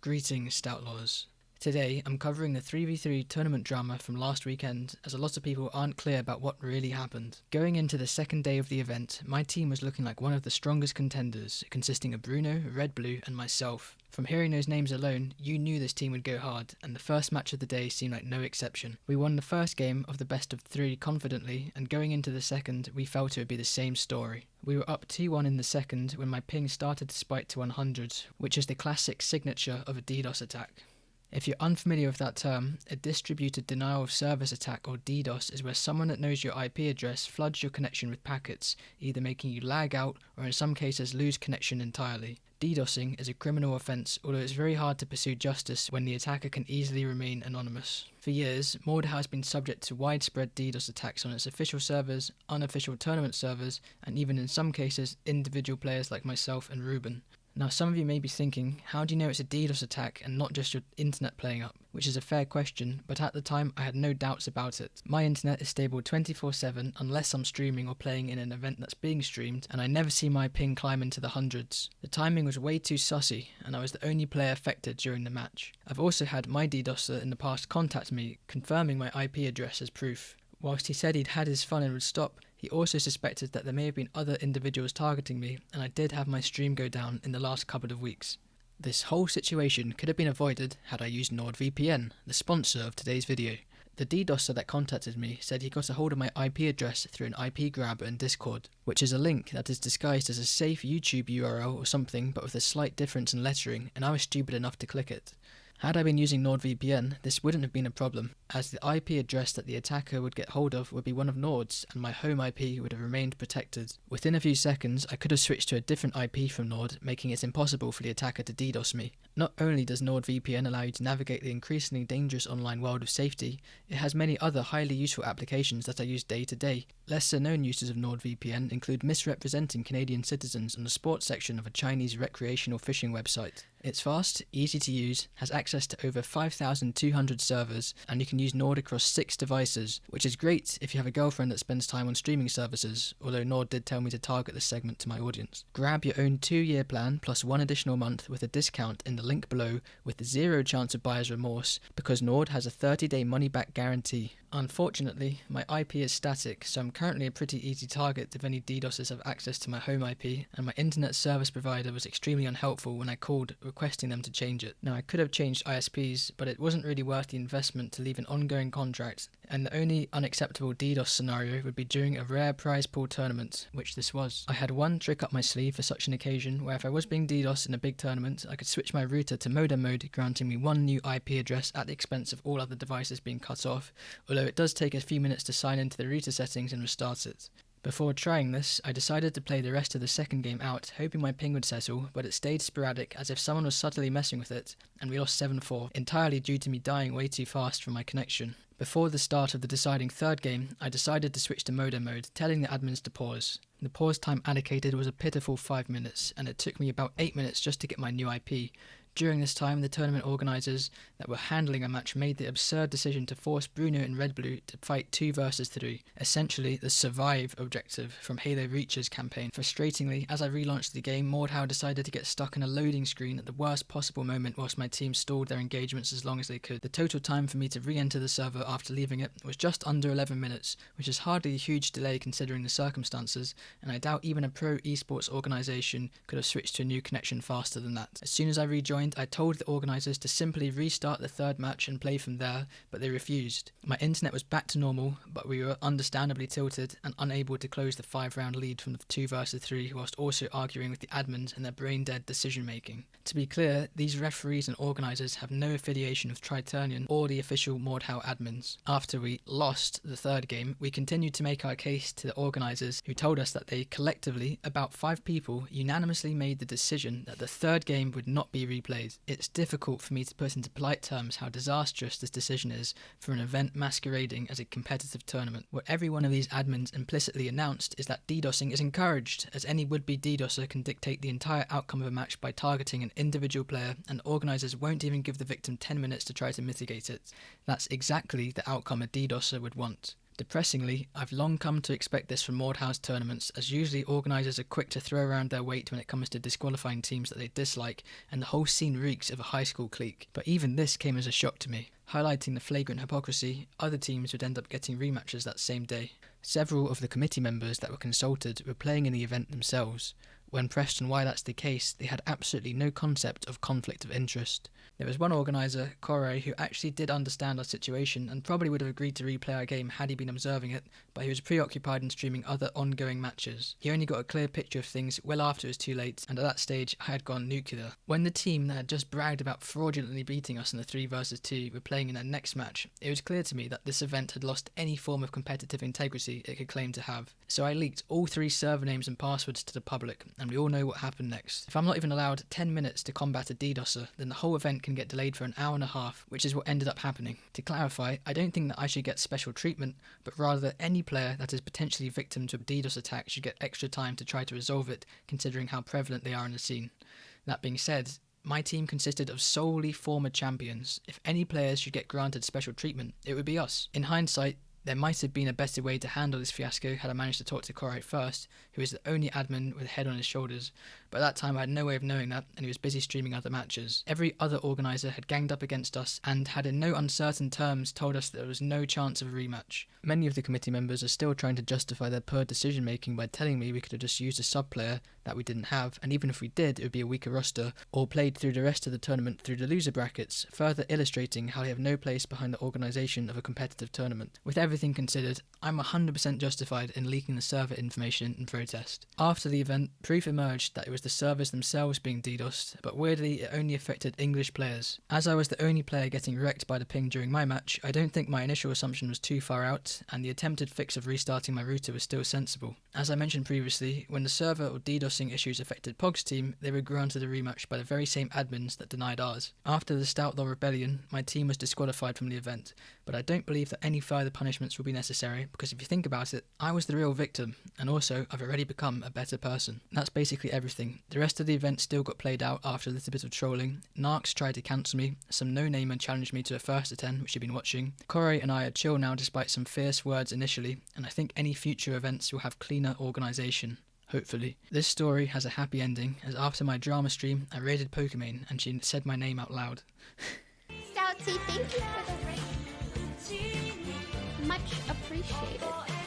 Greetings, Stoutlaws. Today, I'm covering the 3v3 tournament drama from last weekend, as a lot of people aren't clear about what really happened. Going into the second day of the event, my team was looking like one of the strongest contenders, consisting of Bruno, Red Blue, and myself. From hearing those names alone, you knew this team would go hard, and the first match of the day seemed like no exception. We won the first game of the best of 3 confidently, and going into the second, we felt it would be the same story. We were up 2-1 in the second when my ping started to spike to 100, which is the classic signature of a DDoS attack. If you're unfamiliar with that term, a distributed denial of service attack, or DDoS, is where someone that knows your IP address floods your connection with packets, either making you lag out or in some cases lose connection entirely. DDoSing is a criminal offence, although it's very hard to pursue justice when the attacker can easily remain anonymous. For years, Mordhau has been subject to widespread DDoS attacks on its official servers, unofficial tournament servers, and even in some cases, individual players like myself and Ruben. Now, some of you may be thinking, how do you know it's a DDoS attack and not just your internet playing up? Which is a fair question, but at the time I had no doubts about it. My internet is stable 24/7 unless I'm streaming or playing in an event that's being streamed, and I never see my ping climb into the hundreds. The timing was way too sussy, and I was the only player affected during the match. I've also had my DDoSer in the past contact me, confirming my IP address as proof. Whilst he said he'd had his fun and would stop, he also suspected that there may have been other individuals targeting me, and I did have my stream go down in the last couple of weeks. This whole situation could have been avoided had I used NordVPN, the sponsor of today's video. The DDoSer that contacted me said he got a hold of my IP address through an IP grabber in Discord, which is a link that is disguised as a safe YouTube URL or something, but with a slight difference in lettering, and I was stupid enough to click it. Had I been using NordVPN, this wouldn't have been a problem, as the IP address that the attacker would get hold of would be one of Nord's, and my home IP would have remained protected. Within a few seconds, I could have switched to a different IP from Nord, making it impossible for the attacker to DDoS me. Not only does NordVPN allow you to navigate the increasingly dangerous online world of safety, it has many other highly useful applications that I use day to day. Lesser known uses of NordVPN include misrepresenting Canadian citizens on the sports section of a Chinese recreational fishing website. It's fast, easy to use, has access to over 5,200 servers, and you can use Nord across 6 devices, which is great if you have a girlfriend that spends time on streaming services, although Nord did tell me to target this segment to my audience. Grab your own 2-year plan plus 1 additional month with a discount in the link below with 0 chance of buyer's remorse, because Nord has a 30-day money-back guarantee. Unfortunately, my IP is static, so I'm currently a pretty easy target if any DDoSers have access to my home IP, and my internet service provider was extremely unhelpful when I called requesting them to change it. Now, I could have changed ISPs, but it wasn't really worth the investment to leave an ongoing contract, and the only unacceptable DDoS scenario would be during a rare prize pool tournament, which this was. I had one trick up my sleeve for such an occasion, where if I was being DDoS in a big tournament, I could switch my router to modem mode, granting me 1 new IP address at the expense of all other devices being cut off, although it does take a few minutes to sign into the router settings and restart it. Before trying this, I decided to play the rest of the second game out, hoping my ping would settle, but it stayed sporadic as if someone was subtly messing with it, and we lost 7-4, entirely due to me dying way too fast from my connection. Before the start of the deciding third game, I decided to switch to modem mode, telling the admins to pause. The pause time allocated was a pitiful 5 minutes, and it took me about 8 minutes just to get my new IP. During this time, the tournament organisers that were handling a match made the absurd decision to force Bruno and Red Blue to fight 2 versus 3, essentially the survive objective from Halo Reach's campaign. Frustratingly, as I relaunched the game, Mordhau decided to get stuck in a loading screen at the worst possible moment whilst my team stalled their engagements as long as they could. The total time for me to re-enter the server after leaving it was just under 11 minutes, which is hardly a huge delay considering the circumstances, and I doubt even a pro esports organisation could have switched to a new connection faster than that. As soon as I rejoined, I told the organisers to simply restart the third match and play from there, but they refused. My internet was back to normal, but we were understandably tilted and unable to close the 5-round lead from the 2 versus 3, whilst also arguing with the admins and their brain-dead decision-making. To be clear, these referees and organisers have no affiliation with Triturnian or the official Mordhau admins. After we lost the third game, we continued to make our case to the organisers, who told us that they collectively, about 5 people, unanimously made the decision that the third game would not be replayed. It's difficult for me to put into polite terms how disastrous this decision is for an event masquerading as a competitive tournament. What every one of these admins implicitly announced is that DDoSing is encouraged, as any would-be DDoSer can dictate the entire outcome of a match by targeting an individual player, and organisers won't even give the victim 10 minutes to try to mitigate it. That's exactly the outcome a DDoSer would want. Depressingly, I've long come to expect this from Mordhouse tournaments, as usually organisers are quick to throw around their weight when it comes to disqualifying teams that they dislike, and the whole scene reeks of a high school clique. But even this came as a shock to me. Highlighting the flagrant hypocrisy, other teams would end up getting rematches that same day. Several of the committee members that were consulted were playing in the event themselves. When pressed on why that's the case, they had absolutely no concept of conflict of interest. There was one organiser, Corey, who actually did understand our situation and probably would have agreed to replay our game had he been observing it, but he was preoccupied in streaming other ongoing matches. He only got a clear picture of things well after it was too late, and at that stage I had gone nuclear. When the team that had just bragged about fraudulently beating us in the 3 versus 2 were playing in their next match, it was clear to me that this event had lost any form of competitive integrity it could claim to have. So I leaked all 3 server names and passwords to the public, and we all know what happened next. If I'm not even allowed 10 minutes to combat a DDoSer, then the whole event can get delayed for an hour and a half, which is what ended up happening. To clarify, I don't think that I should get special treatment, but rather that any player that is potentially victim to a DDoS attack should get extra time to try to resolve it, considering how prevalent they are in the scene. That being said, my team consisted of solely former champions. If any players should get granted special treatment, it would be us. In hindsight, there might have been a better way to handle this fiasco had I managed to talk to Corey first, who is the only admin with a head on his shoulders, but at that time I had no way of knowing that, and he was busy streaming other matches. Every other organiser had ganged up against us and had in no uncertain terms told us that there was no chance of a rematch. Many of the committee members are still trying to justify their poor decision making by telling me we could have just used a sub player that we didn't have, and even if we did, it would be a weaker roster, or played through the rest of the tournament through the loser brackets, further illustrating how they have no place behind the organisation of a competitive tournament. With everything considered, I'm 100% justified in leaking the server information in protest. After the event, proof emerged that it was the servers themselves being DDoSed, but weirdly it only affected English players. As I was the only player getting wrecked by the ping during my match, I don't think my initial assumption was too far out, and the attempted fix of restarting my router was still sensible. As I mentioned previously, when the server or DDoSing issues affected Pog's team, they were granted a rematch by the very same admins that denied ours. After the Stoutlaw Rebellion, my team was disqualified from the event, but I don't believe that any further punishments will be necessary, because if you think about it, I was the real victim, and also I've already become a better person. That's basically everything. The rest of the event still got played out after a little bit of trolling. Narcs tried to cancel me, some no-namer challenged me to a first to 10, which you've been watching. Corey and I are chill now despite some fierce words initially, and I think any future events will have cleaner organisation. Hopefully. This story has a happy ending, as after my drama stream, I raided Pokimane and she said my name out loud. Stouty, thank you for the raid. Much appreciated.